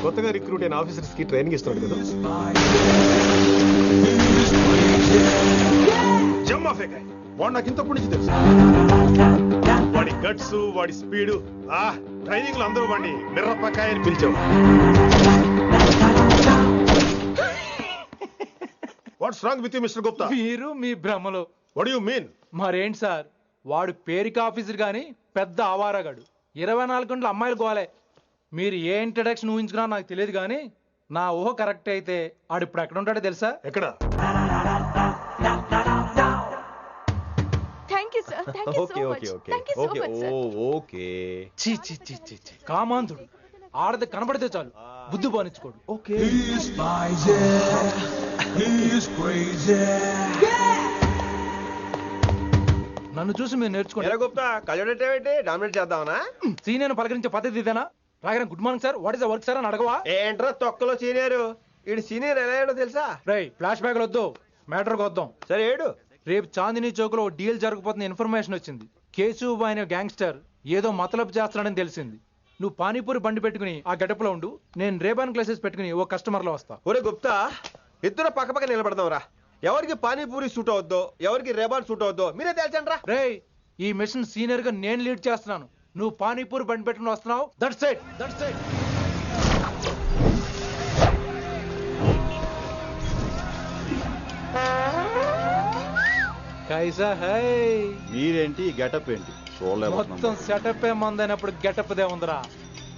కొత్తగా రిక్రూట్ అయిన ఆఫీసర్స్ కి ట్రైనింగ్ ఇస్తున్నాడు కదా. వాడు నాకు ఇంతప్పటి నుంచి తెలుసు. వాడి గట్స్, వాడి స్పీడు, ట్రైనింగ్ లో అందరూ వాడిని మిర్రపకాయ అని పిలిచావు. What's wrong with you mister Gupta? మీరు మీ భ్రమలో. What you mean? మరేంటి సార్, వాడు పేరుకి ఆఫీసర్ గాని పెద్ద ఆవారగాడు. 24 గంటలు అమ్మాయిలు గోలే. మీరు ఏ ఇంట్రడక్షన్ ఊహించుకున్నా నాకు తెలియదు కానీ నా ఊహ కరెక్ట్ అయితే ఆడు ఇప్పుడు ఎక్కడ ఉంటాడో తెలుసా? ఎక్కడ? కామాంధుడు. ఆడది కనబడితే చాలు బుద్ధి బానించుకోడు. ఓకే. నన్ను చూసి మీరు నేర్చుకోండి. గుప్తా కళ్ళేంటి డామినేట్ చేద్దామనా? సీనియర్ పలకరించే పద్ధతి ఇదేనా? రాగానే good morning sir, what is the work sir అని అడగవా? ఏంట్రా తొక్కలో సీనియర్? ఈడు సీనియర్ ఎలా ఏడో తెలుసా? రై ఫ్లాష్ బ్యాక్ వద్దు, మ్యాటర్కి వద్దాం. సరే ఏడు. రేపు చాందినీ చౌక్ లో డీల్ జరగబోతున్న ఇన్ఫర్మేషన్ వచ్చింది. కేశవ్ అనే గ్యాంగ్స్టర్ ఏదో మతలబు చేస్తున్నాడని తెలిసింది. నువ్వు పానీపూరి బండి పెట్టుకుని ఆ గెటప్ లో ఉండు, నేను రేబాన్ క్లాసెస్ పెట్టుకుని ఓ కస్టమర్ లో వస్తా. ఒరే గుప్తా, ఇద్దరు పక్క పక్క నిలబడదాంరా. ఎవరికి పానీపూరి సూట్ అవుద్దో, ఎవరికి రేబాన్ సూట్ అవుద్దో మీరే తేల్చండి రా. రే, ఈ మిషన్ సీనియర్ గా నేను లీడ్ చేస్తున్నాను. నువ్వు పానీపూరి బండి పెట్టుకుని వస్తున్నావు. That's it, that's it. కైసా హై? మీరేంటి గెటప్ ఏంటి? మొత్తం సెటప్ ఏ మందైనప్పుడు గెటప్ దే ఉందరా.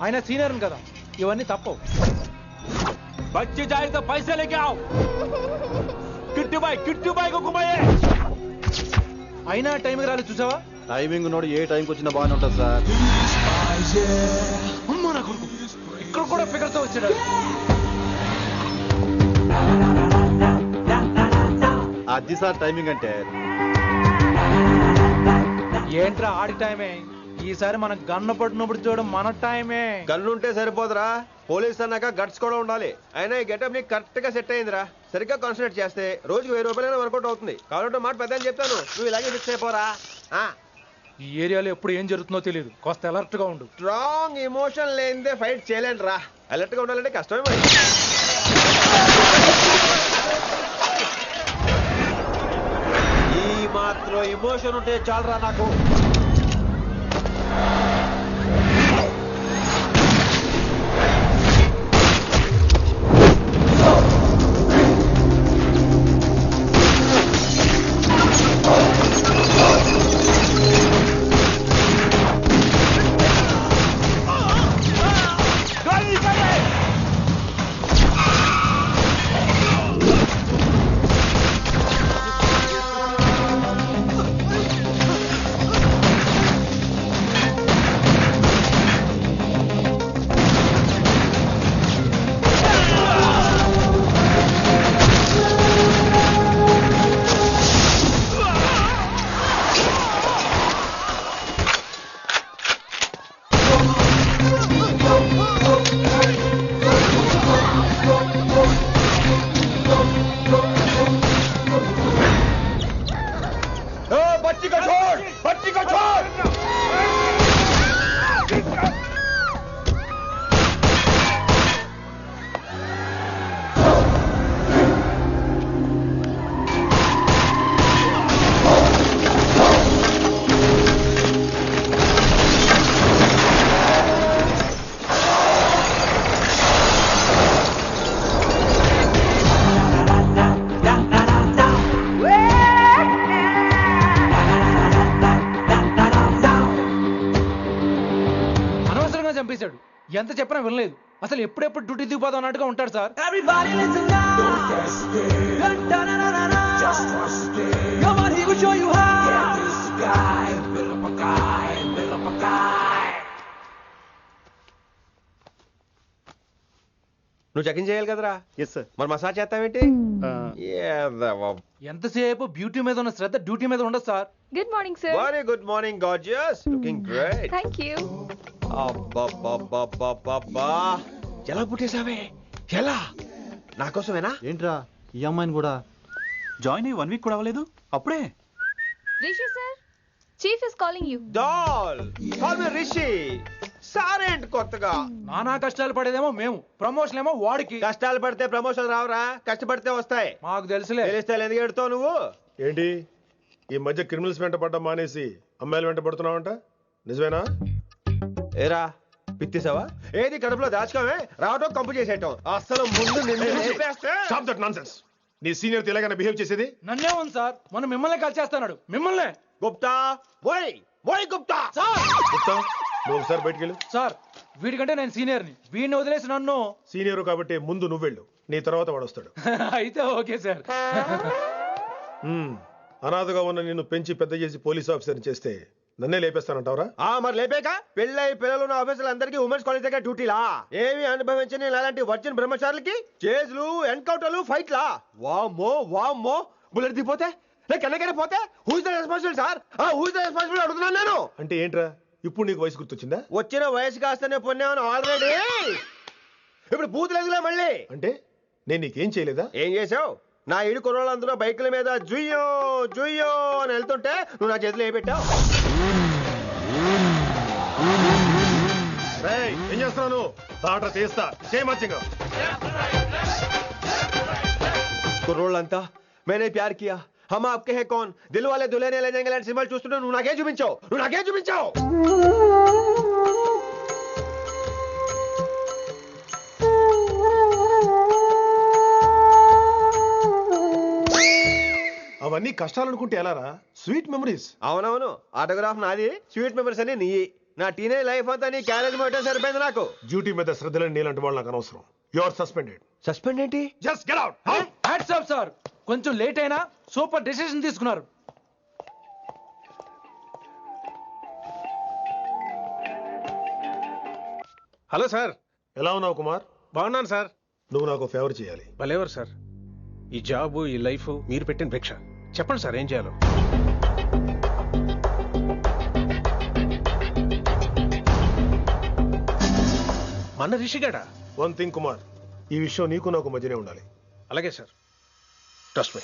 ఆయన సీనియర్ కదా, ఇవన్నీ తప్పవు. బచ్చి జాయితో పైసా లేకే ఆవ్. కిట్టు బాయ్ కుమాయే. అయినా టైంకి రాలేదు చూసావా? టైమింగ్ నోడు ఏ టైంకి వచ్చినా బాగానే ఉంటుంది సార్. అమ్మా నా కొడుకు ఇక్కడ కూడా ఫిగర్తో వచ్చాడు. అది సార్ టైమింగ్ అంటే. ఏంట్రా ఆడి టైమే? ఈసారి మనం గన్ను పట్టినప్పుడు చూడడం మన టైమే. గన్ను ఉంటే సరిపోదురా, పోలీస్ అన్నాక గట్స్ కూడా ఉండాలి. అయినా ఈ గెటప్ నీకు కరెక్ట్ గా సెట్ అయిందిరా. సరిగ్గా కాన్సన్ట్రేట్ చేస్తే రోజుకి 1000 రూపాయలైనా వర్కౌట్ అవుతుంది. కాబట్టి మాట పెద్ద అని చెప్తాను, నువ్వు ఇలాగే ఫిక్స్ అయిపోరా. ఈ ఏరియాలో ఎప్పుడు ఏం జరుగుతుందో తెలియదు, కాస్త అలర్ట్ గా ఉండు. స్ట్రాంగ్ ఎమోషన్ లేనిదే ఫైట్ చేయలేండి రా. అలర్ట్ గా ఉండాలంటే కష్టమే మరి. ఈ మాత్రం ఎమోషన్ ఉంటే చాలరా నాకు. చంపేశాడు. ఎంత చెప్పినా వినలేదు. అసలు ఎప్పుడెప్పుడు డ్యూటీ దిగిపోదాం అన్నట్టుగా ఉంటాడు సార్. నువ్వు చెకింగ్ చేయాలి కదరా? Yes sir. మరి మసాజ్ చేస్తావేంటి? ఎంతసేపు బ్యూటీ మీద ఉన్న శ్రద్ధ డ్యూటీ మీద ఉండదు sir. Good morning sir. Very good morning gorgeous, looking great. Thank you. అబ్బబ్బబ్బబ్బబ్బా, ఎలా పుట్టేసావే? ఎలా? నా కోసమేనా? ఏంట్రా ఈ అమ్మాయిని కూడా? జాయిన్ అయ్యి 1 వీక్ కూడా అవ్వలేదు అప్పుడే. Rishi sir, chief is calling you. Doll call me Rishi. సారేంటి కొత్తగా? నానా కష్టాలు పడేదేమో మేము, ప్రమోషన్ ఏమో వాడికి. కష్టాలు పడితే ప్రమోషన్ రావురా, కష్టపడితే వస్తాయి. మాకు తెలుసులే. తెలిస్తే ఎందుకు ఎడుతావు నువ్వు? ఏంటి ఈ మధ్య క్రిమినల్స్ వెంట పడ్డం మానేసి అమ్మాయిలు వెంట పడుతున్నావంట, నిజమేనా? ఏరా పిత్తిసావా? ఏది కడుపులో దాచుకోవే, రావటం కంపు చేసేయటం. అసలు ముందు నిన్ను లేపేస్తే. Stop that nonsense. నీ సీనియర్ ఎలాగైనా బిహేవ్ చేసేది? నన్నే ఉంది సార్, మొన్న మిమ్మల్ని కాల్ చేస్తున్నాడు. మిమ్మల్నే. గుప్తా ఓయ్ ఓయ్ గుప్తా. గుప్తా, నువ్వు ఒకసారి బయటికి వెళ్ళు. సార్ వీడికంటే నేను సీనియర్ని, వీడిని వదిలేసి నన్ను. సీనియర్ కాబట్టి ముందు నువ్వు వెళ్ళు, నీ తర్వాత వాడు వస్తాడు. అయితే ఓకే సార్. అనాథగా ఉన్న నిన్ను పెంచి పెద్ద చేసి పోలీస్ ఆఫీసర్ చేస్తే నన్నే లేపేస్తానంటావరా? మరి లేపాక పెళ్ళై పిల్లలు ఉన్న ఆఫీసులు అందరికీ ఉమెన్స్ కాలేజ్ దగ్గర డ్యూటీలా? ఏమి అనుభవించని అలాంటి వర్జిన్ బ్రహ్మచారులకి చేజ్లు, ఎన్కౌంటర్లు, ఫైట్లా? వామ్మో వామ్మో, బుల్లెట్ దిగిపోతే కన్నకైనా పోతే who is the responsible sir? Who is the responsible అడుగుతున్నాను నేను. అంటే ఏంట్రా, ఇప్పుడు నీకు వయసు గుర్తొచ్చిందా? వచ్చిన వయసు కాస్తనే పొన్నాను ఆల్రెడీ. ఇప్పుడు బూతులేదులే మళ్ళీ. అంటే నేను నీకేం చేయలేదా? ఏం చేసావు? నా ఇడు కుర్రోళ్ళందరూ బైకుల మీద జుయ్యో జుయ్యో అని వెళ్తుంటే నువ్వు నా చేతిలో ఏ పెట్టావు? ఏం చేస్తున్నాను? తాట తీస్తా చేయమచ్చంగా. కుర్రోళ్ళంతా మేనే ప్యార్ కియా, హమ్ ఆప్కే హై కౌన్, దిల్ వాలే దుల్హనియా లే జాయేంగే లాంటి సినిమాలు చూస్తుంటే నువ్వు నాకేం చూపించావు? నువ్వు నాకేం చూపించావు? అవన్నీ కష్టాలు అనుకుంటే ఎలారా? Sweet memories. అవునవును, ఆటోగ్రాఫ్ నాది, స్వీట్ మెమరీస్ అని నీ. నా టీనేజ్ లైఫ్ అంతా నీ క్యారేజ్ మొత్తం సరిపోయింది నాకు. డ్యూటీ మీద శ్రద్ధ లేని నీలాంటి వాళ్ళు నాకు అనవసరం. You are suspended. సస్పెండ్ ఏంటి? Just get out. Hats off sir, కొంచెం లేట్ అయినా సూపర్ డెసిషన్ తీసుకున్నారు. Hello sir. ఎలా ఉన్నావు కుమార్? బాగున్నాను సార్. నువ్వు నాకు ఫేవర్ చేయాలి. భలేవారు సార్. ఈ జాబు, ఈ లైఫ్ మీరు పెట్టిన భిక్ష. చెప్పండి సార్ ఏం చేయాలో. మన రిషిగాడా? వన్ థింగ్ కుమార్, ఈ విషయం నీకు నాకు మధ్యనే ఉండాలి. అలాగే సార్, ట్రస్ట్ మీ.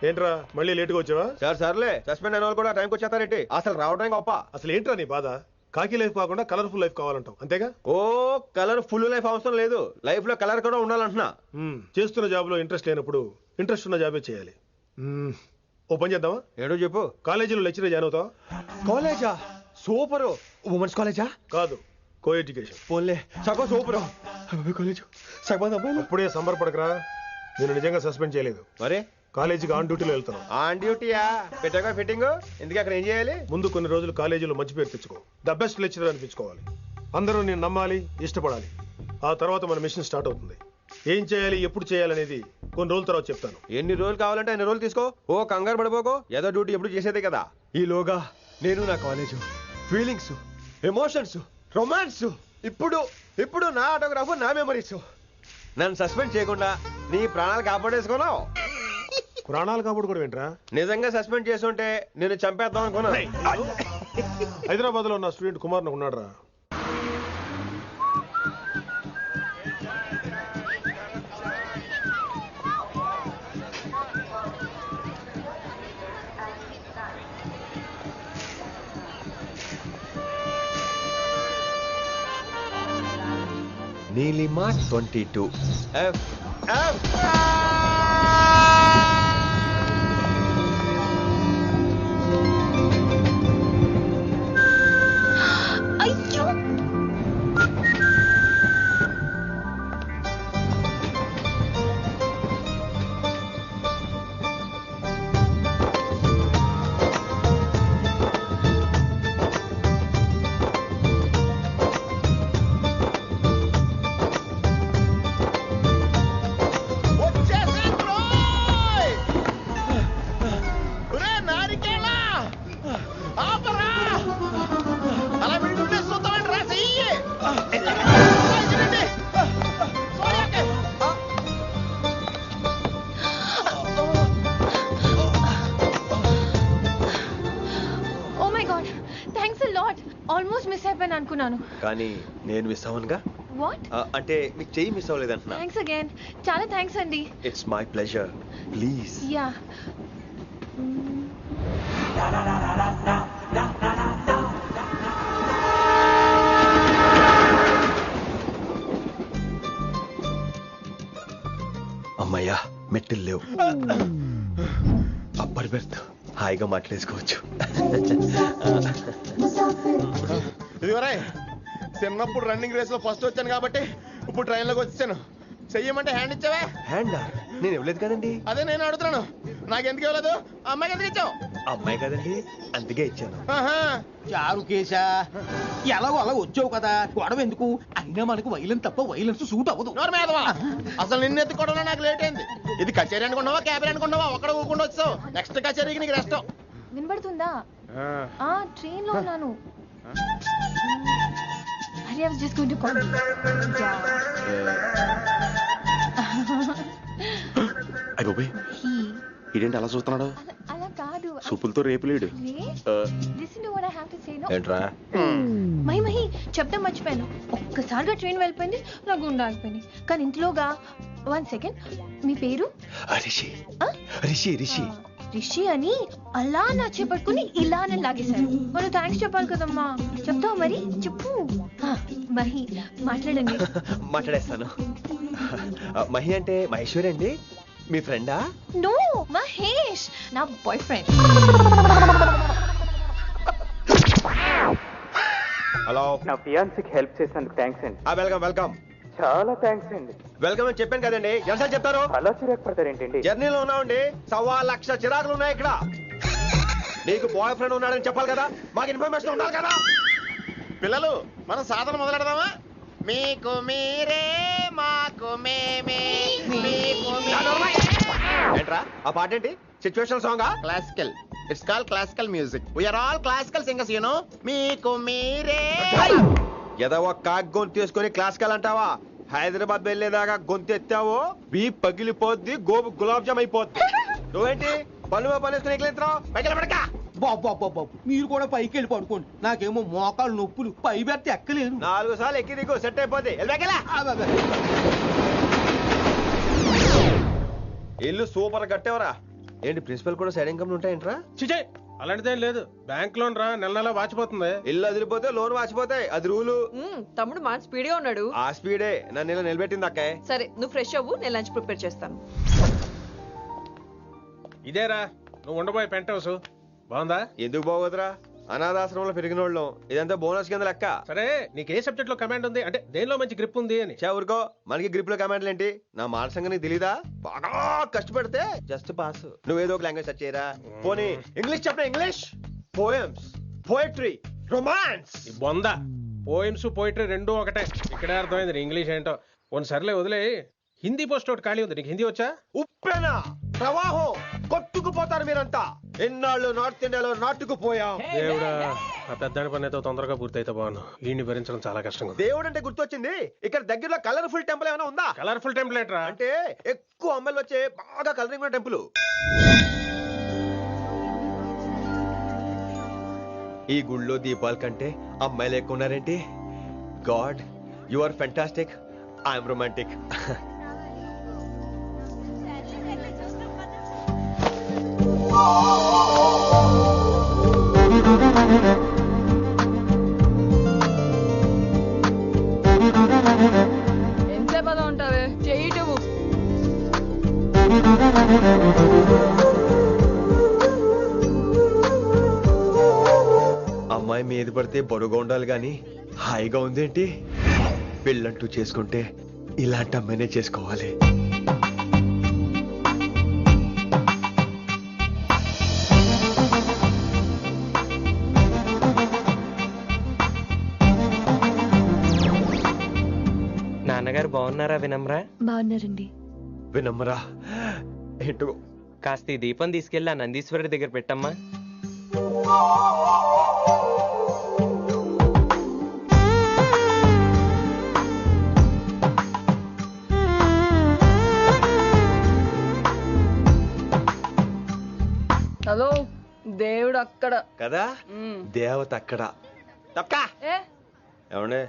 ఏంట్రా మళ్ళీ లేటుగా వచ్చావా? సార్ సర్లే, సస్పెండ్ అయిన వాళ్ళు కూడా టైంకి వచ్చేస్తారేంటి? అసలు రావడానికి గొప్ప. అసలు ఏంట్రా నీ బాధ? కాకి లైఫ్ కాకుండా కలర్ఫుల్ లైఫ్ కావాలంటావు, అంతేగా? ఓ కలర్ ఫుల్ లైఫ్ అవసరం లేదు, లైఫ్ లో కలర్ కూడా ఉండాలంటున్నా. చేస్తున్న జాబ్ లో ఇంట్రెస్ట్ లేనప్పుడు ఇంట్రెస్ట్ ఉన్న జాబే చేయాలి. ఓ పని చేద్దామా? ఏడో చెప్పు. కాలేజీలో లెక్చరర్ జాయిన్ అవుతావా? కాలేజా? సూపర్. ఉమెన్స్ కాలేజా? కాదు, కో ఎడ్యుకేషన్. పోన్లే, సగం సూపర్. కాలేజ్ సగం అమ్మాయిలు. అప్పుడే సంబరపడకరా, నేను నిజంగా సస్పెండ్ చేయలేదు. మరే కాలేజీకి ఆన్ డ్యూటీలో వెళ్తున్నాను. ఆన్ డ్యూటీయా? పెట్టాక ఫిట్టింగ్ ఎందుకు? అక్కడ ఏం చేయాలి? ముందు కొన్ని రోజులు కాలేజీలో మంచి పేరు తెచ్చుకో, ద బెస్ట్ లెక్చరర్ అనిపించుకోవాలి. అందరూ నేను నమ్మాలి, ఇష్టపడాలి. ఆ తర్వాత మన మిషన్ స్టార్ట్ అవుతుంది. ఏం చేయాలి, ఎప్పుడు చేయాలనేది కొన్ని రోజుల తర్వాత చెప్తాను. ఎన్ని రోజులు కావాలంటే అన్ని రోజులు తీసుకో. ఓ కంగారు పడిపోకో, ఏదో డ్యూటీ ఎప్పుడు చేసేదే కదా. ఈలోగా నేను నా కాలేజు ఫీలింగ్స్, ఎమోషన్స్, రొమాన్స్, ఇప్పుడు ఇప్పుడు నా ఆటోగ్రాఫ్, నా మెమరీస్. నన్ను సస్పెండ్ చేయకుండా నీ ప్రాణాలు కాపాడేసుకున్నావు. ప్రాణాలు కాబట్టి కూడా ఏంట్రా? నిజంగా సస్పెండ్ చేసుంటే నేను చంపేద్దాం అనుకున్నా. హైదరాబాద్ లో ఉన్న స్టూడెంట్ కుమార్ నాకు ఉన్నాడు రా. Neelima 22 F F. అయ్యో, వచ్చే ఉన్నాను. కానీ నేను మిస్ అవ్వనుగా. వాట్? అంటే మీకు చెయ్యి మిస్ అవ్వలేదంటున్నా. Thanks again. చాలా థ్యాంక్స్ అండి. It's my pleasure. Please. Yeah. అమ్మయ్యా మెట్టులు లేవు. అప్పర్ బెర్త్ హాయిగా మాట్లాడేసుకోవచ్చు. ఇదివరే చిన్నప్పుడు రన్నింగ్ రేస్ లో ఫస్ట్ వచ్చాను కాబట్టి ఇప్పుడు ట్రైన్ లోకి వచ్చాను. చెయ్యమంటే హ్యాండ్ ఇచ్చావే. హ్యాండా? నేను ఇవ్వలేదు కదండి. అదే నేను అడుగుతున్నాను, నాకెందుకు ఇవ్వలేదు? అమ్మాయికి ఎందుకు ఇచ్చావు? అమ్మాయి కదండి, అందుకే ఇచ్చాను. చారు కేశా, ఎలాగో అలా వచ్చావు కదా, గొడవ ఎందుకు? అయినా మనకు వైలెన్స్ తప్ప వైలెన్స్ సూట్ అవ్వదు. అసలు నిన్ను ఎత్తుకోవడంలో నాకు లేట్ అయింది. ఇది కచేరీ అనుకున్నావా, క్యాబరీ అనుకున్నావా? ఒక్కడ ఊకుండా వచ్చావు. నెక్స్ట్ కచేరీకి నీకు రెస్ట్. వినబడుతుందా? ట్రైన్ లో ఉన్నాను. I was just going to call you. అయ్యో ఇదేంటి అలా చూస్తున్నాడు? అలా కాదు. సూపులతో రేపు లేడు. Listen to what I have to say, no? ఏంట్రా? మహి చెప్తా మర్చిపోయాను. ఒక్కసారిగా ట్రైన్ వెళ్ళిపోయింది, నా గుండె ఆగిపోయింది. కానీ ఇంట్లోగా 1 సెకండ్, మీ పేరు? రిషి. రిషి రిషి రిషి అని అలా నా చేపట్టుకుని ఇలానే లాగేశారు. మనం థ్యాంక్స్ చెప్పాలి కదమ్మా. చెప్తావు మరి? చెప్పు. మహి మాట్లాడండి. మాట్లాడేస్తాను. మహి అంటే మహేశ్వరి అండి, మీ ఫ్రెండా? నో, మహేష్ నా బాయ్ ఫ్రెండ్. హలో. నా ఫియాన్సీకి హెల్ప్ చేసినందుకు థ్యాంక్స్ అండి. Welcome welcome. చాలా థ్యాంక్స్ అండి. వెల్కమ్ అని చెప్పాను కదండి, ఎంతసేపు చెప్తారు? అలా చిరాకు పడతారేంటండి? జర్నీలో ఉన్నామండి, 1,00,000 చిరాకులు ఉన్నాయి ఇక్కడ. నీకు బాయ్ ఫ్రెండ్ ఉన్నాడని చెప్పాలి కదా, మాకు ఇన్ఫర్మేషన్ ఉండాలి కదా. పిల్లలు, మనం సాధన మొదలెడదామా? మీకు మీరే, మాకు మేమే, మీకు ఏంట్రా ఆ పాట ఏంటి? సిచ్యువేషన్ సాంగా? Classical. It's called classical music. We are all classical singers, you know. మీకు మీరే. ఏదో ఒక కాక్ గొంతు తీసుకొని క్లాసికల్ అంటావా? హైదరాబాద్ వెళ్ళేదాకా గొంతు ఎత్తావో బీ పగిలిపోద్ది, గోబు గులాబ్ జామ్ అయిపోద్ది. నువ్వేంటి పళ్ళు పనేసుకుని ఎక్కలేంటావు? పైకి పడక. బాబు మీరు కూడా పైకి వెళ్ళి పడుకోండి. నాకేమో మోకాలు నొప్పులు, పై బెర్త్ ఎక్కలేను. 4 సార్లు ఎక్కి దిగు, సెట్ అయిపోద్ది. ఇల్లు సూపర్ కట్టేవరా. ఏంటి ప్రిన్సిపల్ కూడా సైడ్ ఇన్కమ్ ఉంటాయంట్రా? చిచే అలాంటిదేం లేదు. బ్యాంక్ లోన్ రా, నెల నెల వాచిపోతుంది. ఇల్లు అదిరిపోతే లోన్ వాచిపోతాయి, అది రూలు. తమ్ముడు మాట స్పీడ్గా ఉన్నాడు. ఆ స్పీడే నన్ను ఇలా నిలబెట్టింది అక్కాయ్. సరే నువ్వు ఫ్రెష్ అవ్వు, నేను లంచ్ ప్రిపేర్ చేస్తాను. ఇదేరా నువ్వు ఉండబోయే పెంట్ హౌస్. బాగుందా? ఎందుకు బాగోదురా, అనాథాశ్రమంలో పెరిగినోళ్ళం. ఇదంతా బోనస్ కింద లెక్క. సరే నీకు ఏ సబ్జెక్ట్ లో కమాండ్ ఉంది, అంటే దేనిలో మంచి గ్రిప్ ఉంది అని. ఊరుకో, మనకి గ్రిప్ లో కమాండ్లు ఏంటి? నా మాట సంగతి తెలీదా? బాగా కష్టపడితే జస్ట్ పాస్. నువ్వేదో ఒక లాంగ్వేజ్ సెర్చ్ చేయరా. పోనీ ఇంగ్లీష్ చెప్పిన ఇంగ్లీష్. Poems, poetry, romance. బొంద పోయిమ్స్ పోయిటరీ రెండూ ఒకటే. ఇక్కడే అర్థమైంది ఇంగ్లీష్ ఏంటో. కొన్ని సర్లే వదిలే. హిందీ పోస్ట్ ఒకటి ఖాళీ ఉంది, నీకు హిందీ వచ్చా? ఉప్పెన ప్రవాహం కొట్టుకుపోతారు మీరంతా. ఎన్నాళ్ళు నార్త్ ఇండియాలో నాటుకుపోయాం. దేవుడా, ఆ పెద్దాని పని అయితే తొందరగా పూర్తయితే బాగున్నాను. వీడిని భరించడం చాలా కష్టంగా. దేవుడు అంటే గుర్తొచ్చింది, ఇక్కడ దగ్గరలో కలర్ఫుల్ టెంపుల్ ఏమైనా ఉందా? కలర్ఫుల్ టెంపుల్ ఏంట్రా? అంటే ఎక్కువ అమ్మాయిలు వచ్చే బాగా కలరింగ్ ఉన్న టెంపుల్. ఈ గుళ్ళో దీపాల కంటే అమ్మాయిలు ఎక్కువ ఉన్నారేంటి? God, you are fantastic, I'm romantic. ఎంతసేపు అలా ఉంటావే, చేయటము. అమ్మాయి మీద పడితే బరువుగా ఉండాలి గాని హాయిగా ఉందేంటి? పెళ్ళంటూ చేసుకుంటే ఇలాంటి అమ్మాయినే చేసుకోవాలి. నాన్నగారు బాగున్నారా వినమ్రా? బాగున్నారండి. వినమ్రా ఏంటో. కాస్త ఈ దీపం తీసుకెళ్ళి ఆ నందీశ్వరుడి దగ్గర పెట్టమ్మా. హలో, దేవుడు అక్కడ కదా, దేవత అక్కడ. తప్పకా ఏమండే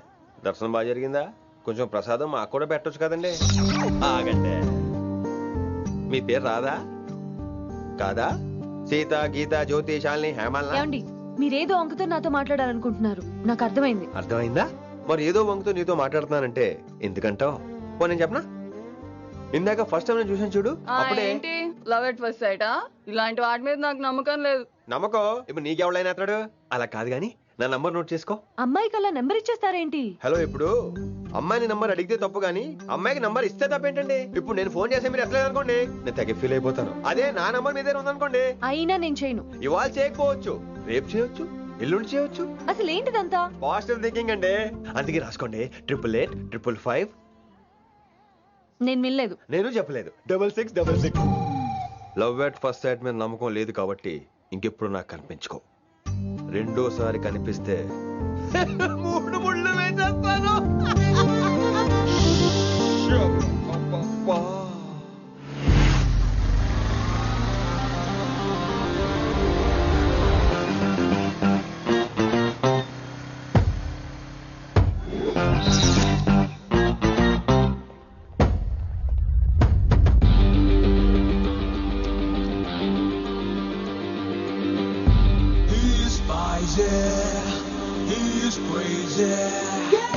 దర్శనం బాగా జరిగిందా? కొంచెం ప్రసాదం మాకు కూడా పెట్టొచ్చు కదండి. ఆగండి, మీ పేరు రాదా కాదా? సీత, గీత, జ్యోతి, శాలిని, హేమల్నా? ఏమండి మీరేదో అంకుతో నాతో మాట్లాడాలనుకుంటున్నారు, నాకు అర్థమైంది. అర్థమైందా? మరి ఏదో వంగుతో నీతో మాట్లాడుతున్నానంటే ఎందుకంటావు? పో నేను చెప్పనా? ఇందాక ఫస్ట్ టైం నేను చూసాను చూడు, అప్పుడే. ఏంటి లవ్ ఎట్ ఫస్ట్ సైటా? ఇలాంటి వాటి మీద నాకు నమ్మకం లేదు. నమ్మకం ఇప్పుడు నీకెవడైనా అతడు? అలా కాదు గాని నా నంబర్ నోట్ చేసుకో. అమ్మాయికి అలా నెంబర్ ఇచ్చేస్తారేంటి? హలో, ఇప్పుడు అమ్మాయిని నంబర్ అడిగితే తప్పు గానీ అమ్మాయికి నంబర్ ఇస్తే తప్పేంటండి? ఇప్పుడు నేను ఫోన్ చేస్తే మీరు ఎట్లేదు అనుకోండి, నేను తెగ ఫీల్ అయిపోతాను. అదే నా నంబర్ మీదే ఉందనుకోండి, అయినా నేను చేయను. ఇవాళ చేయకపోవచ్చు, రేపు చేయొచ్చు, ఎల్లుండి చేయొచ్చు. అసలు ఏంటిదంతా? పాజిటివ్ థింకింగ్ అండి. అందుకే రాసుకోండి 888 555. నేను వినలేదు. నేను చెప్పలేదు 6666. లవ్ ఎట్ ఫస్ట్ సైట్ మీద నమ్మకం లేదు కాబట్టి ఇంకెప్పుడు నాకు కనిపించుకో. రెండోసారి కనిపిస్తే 3 ముళ్ళు వేసేస్తాను.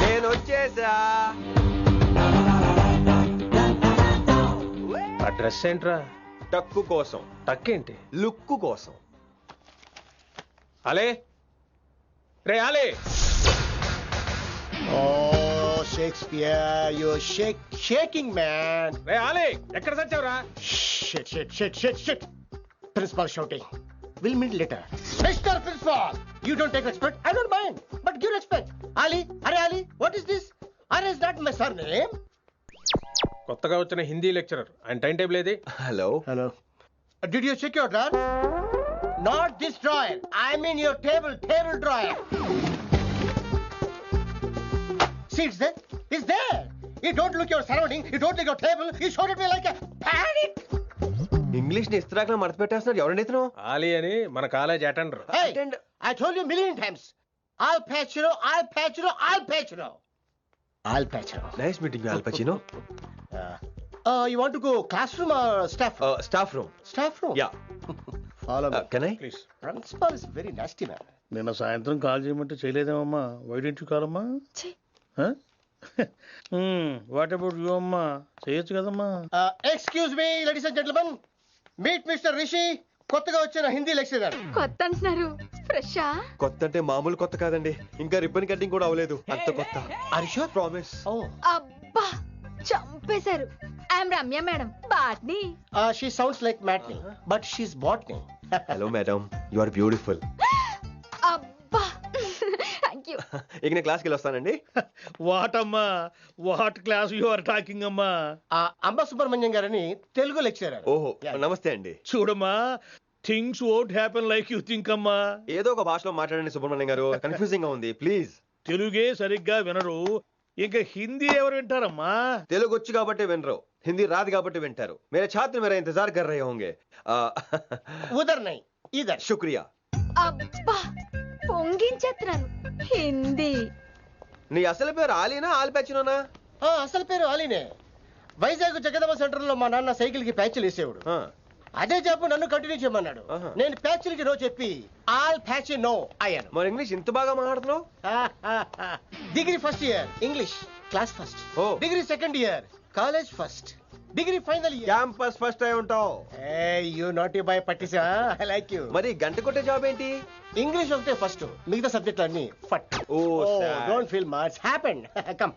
నేను వచ్చేసా. ఆ డ్రెస్ ఏంట్రా? టక్కు కోసం. టక్కేంటి? లుక్కు కోసం. అలే రే అలే. Oh, Shakespeare, you're shaking, man. రే అలే, ఎక్కడ చచ్చావురా? Shit. Principal shouting. We'll meet later. Mr. Principal, you don't take respect. I don't mind, but give respect. Ali, Ali, what is this? Ali is not my surname. కొత్తగా వచ్చిన Hindi lecturer, ఆయన time table ఏది? Hello. Did you check your drawer? Not this drawer. I mean your table drawer. See, it's there. You don't look your surrounding. You don't look your table. You showed at me like a panic. English ని ఇస్త్రాక్ మడత పెట్టేస్తున్నాడు. ఎవరండి ఇతను? ఆలీ అని మన college attender. Hey, I told you a million times. Al Pacino. Nice meeting you, all పచినో. You want to go classroom or staff room? Staff room. Staff room? Yeah. Follow me. Can I? Please. Principal is very nasty man. నిన్న సాయంత్రం call చేయమంటే చేయలేదేమమ్మా? Why don't you call అమ్మా? What about you అమ్మా? చేయొచ్చు కదమ్మా. Excuse me, ladies and gentlemen. Meet Mr. Rishi. కొత్తగా వచ్చిన Hindi lecturer. కొత్త అంటున్నారు, ఫ్రెషా? కొత్త అంటే మామూలు కొత్త కాదండి, ఇంకా రిబ్బన్ కటింగ్ కూడా అవ్వలేదు, అంత కొత్త. Are you sure? Promise. Oh. అబ్బా చంపేశారు. I'm Ramya madam, botany. She sounds like Matney, but she's botany. Hello madam, you are beautiful. అబ్బా థ్యాంక్ యూ. ఇక నేను క్లాస్కి వెళ్ళి వస్తానండి. వాట్ అమ్మా, what class you are talking అమ్మా? అంబ సుబ్రహ్మణ్యం గారని తెలుగు లెక్చరర్. ఓహో, నమస్తే అండి. చూడమ్మా, things won't happen like you think అమ్మా. ఏదో ఒక భాషలో మాట్లాడండి సుబ్రహ్మణ్యం గారు, కన్ఫ్యూజింగ్ గా ఉంది, ప్లీజ్. తెలుగే సరిగ్గా వినరు, ఇంకా హిందీ ఎవరు వింటారమ్మా? తెలుగు వచ్చు కాబట్టి వినరు, హిందీ రాదు కాబట్టి వింటారు. మేరే ఛాత్ర మేరా ఇంతజార్ కర్ రహే హోంగే. ఉదర్ నహీ ఇదర్. శుక్రియా. అబ్బా పొంగించేస్తున్నాను. హిందీ. నీ అసలు పేరు ఆలీనా, ఆల్ పచినోనా? అసలు పేరు ఆలీనే. వైజాగ్ జగదమ్మ సెంటర్ లో మా నాన్న సైకిల్ కి ప్యాచ్లు వేసేవాడు. అదే జాబ్ నన్ను కంటిన్యూ చేయమన్నాడు. నేను ప్యాచ్లకి నో చెప్పి ఆల్ ప్యాచ్ నో అయ్యాను. మరి ఇంగ్లీష్ ఇంత బాగా మాట్లాడుతున్నావు? Degree first year English class first. Degree second year college first. Degree final year campus first అయి ఉంటావు. యూ నాట్ బై పట్టిసా. I like you. మరి గంట కొట్టే జాబ్ ఏంటి? ఇంగ్లీష్ ఒకటే ఫస్ట్, మిగతా సబ్జెక్ట్ అన్ని ఫట్. Don't feel much happened. Come.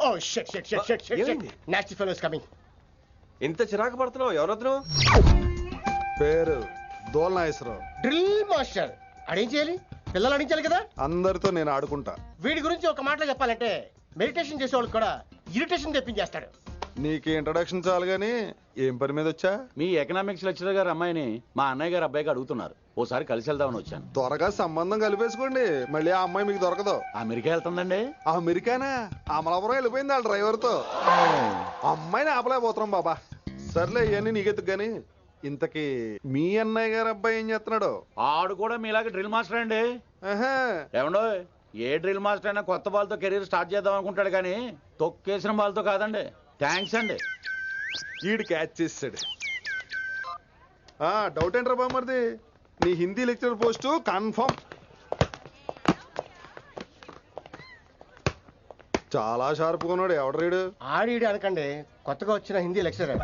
Oh shit shit shit shit shit. Nasty fellows coming. ఇంత చిరాకు పడుతున్నావు, ఎవరొద్దు? పేరు దోల్నాగేశ్వరరావు. Drill master. అడేం చేయాలి? పిల్లలు అడించాలి కదా. అందరితో నేను ఆడుకుంటా. వీడి గురించి ఒక మాటలో చెప్పాలంటే మెడిటేషన్ చేసేవాళ్ళు కూడా ఇరిటేషన్ తెప్పించేస్తాడు. నీకు ఇంట్రడక్షన్ చాలు గానీ ఏం పని మీద వచ్చా? మీ ఎకనామిక్స్ లెక్చరర్ గారు అమ్మాయిని మా అన్నయ్య గారు అబ్బాయికి అడుగుతున్నారు, ఓసారి కలిసి వెళ్దామని వచ్చాను. త్వరగా సంబంధం కలిపేసుకోండి, మళ్ళీ ఆ అమ్మాయి మీకు దొరకదు. అమెరికా వెళ్తుందండి. అమెరికానా? అమలాపురం వెళ్ళిపోయింది వాళ్ళ డ్రైవర్ తో. అమ్మాయిని ఆపలేకపోతున్నాం బాబా. సర్లే ఇవన్నీ నీకెత్తుకు గాని, ఇంతకీ మీ అన్నయ్య గారు అబ్బాయి ఏం చేస్తున్నాడు? ఆడు కూడా మీలాగా డ్రిల్ మాస్టర్ అండి. ఏమండో ఏ డ్రిల్ మాస్టర్ అయినా కొత్త బాల్తో కెరీర్ స్టార్ట్ చేద్దాం అనుకుంటాడు కానీ తొక్కేసిన బాల్తో కాదండి. థ్యాంక్స్ అండి. ఈడు క్యాచ్ చేసాడు. డౌట్ ఏంట్రా బామ్మర్ది, నీ హిందీ లెక్చరర్ పోస్టు కన్ఫర్మ్. చాలా షార్ప్గా ఉన్నాడు. ఎవడరీడు? ఆడీడు అనకండి, కొత్తగా వచ్చిన హిందీ లెక్చరర్.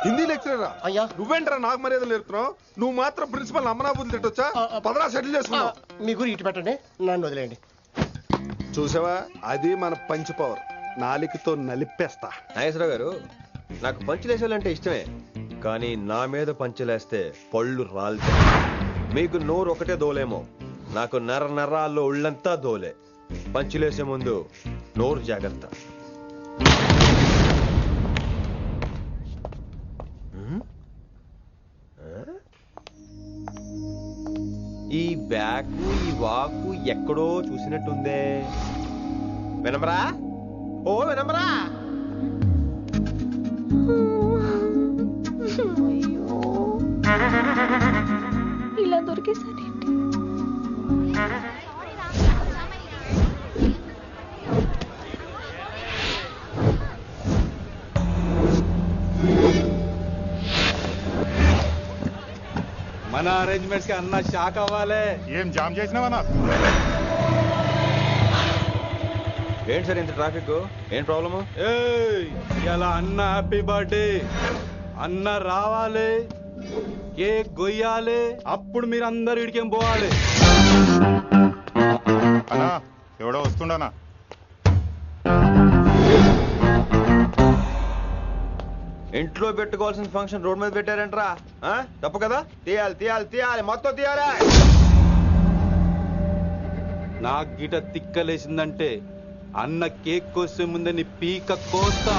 హిందీ లెక్చరరా? అయ్యా నువ్వేంట్రా నాకు మర్యాదలు నేర్పుతున్నావు? నువ్వు మాత్రం ప్రిన్సిపల్ అమ్మనాబుద్ధి తిట్టొచ్చా? పదరా సెటిల్ చేసుకున్నావు. మీ గురి ఇటు పెట్టండి, నన్ను వదిలేయండి. చూసావా, అది మన పంచ్ పవర్. నాలికతో నలిపేస్తా. నాగేశ్వరరావు గారు, నాకు పంచులేసాలంటే ఇష్టమే, కానీ నా మీద పంచులేస్తే పళ్ళు రాలుతాయి. మీకు నోరు ఒకటే దోలేమో, నాకు నరాల్లో ఉళ్ళంతా దోలే. పంచులేసే ముందు నోరు జాగ్రత్త. ఈ బ్యాకు ఈ వాకు ఎక్కడో చూసినట్టుందే. వినమరా? ఓ వినమరా? ఇలా దొరికేసారేంటి? మన అరేంజ్మెంట్స్ కి అన్న షాక్ అవ్వాలి. ఏం జామ్ చేసినావా? ఏంటి సార్ ఇంత ట్రాఫిక్? ఏం ప్రాబ్లము? ఇలా అన్న హ్యాపీ బర్త్డే, అన్న రావాలి, కేక్ గొయ్యాలి, అప్పుడు మీరు అందరు ఇడికేం పోవాలి. అన్నా ఎవడో వస్తుండనా? ఇంట్లో పెట్టుకోవాల్సిన ఫంక్షన్ రోడ్ మీద పెట్టారంట్రా. తప్పు కదా? తీయాలి మొత్తం తీయాలి. నాకు గిట తిక్కలేసిందంటే అన్న కేక్ కోసే ముందే నీ పీక కోస్తా.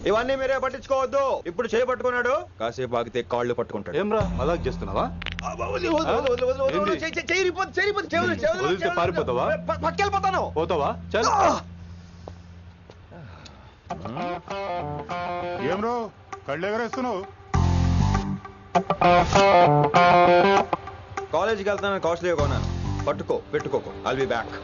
ఇవన్నీ మీరే పట్టించుకోవద్దు. ఇప్పుడు చేయి పట్టుకున్నాడు, కాసేపు ఆగితే కాళ్ళు పట్టుకుంటాడు. ఏమ్రా మజాక్ చేస్తున్నావా? పారిపోతావా? పక్కెళ్ళిపోతాను. పోతావా? చల్. ఏం రో కళ్ళు ఎగరేస్తున్నావు? కాలేజీకి వెళ్తానని కాస్ట్లీగా కొన్నాను. పెట్టుకోకు. I'll be back.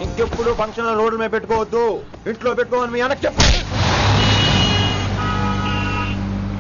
ఇంకెప్పుడు ఫంక్షన్ రోడ్ల మీద పెట్టుకోవద్దు. ఇంట్లో పెట్టుకోమని మీ అన్నకి చెప్పండి.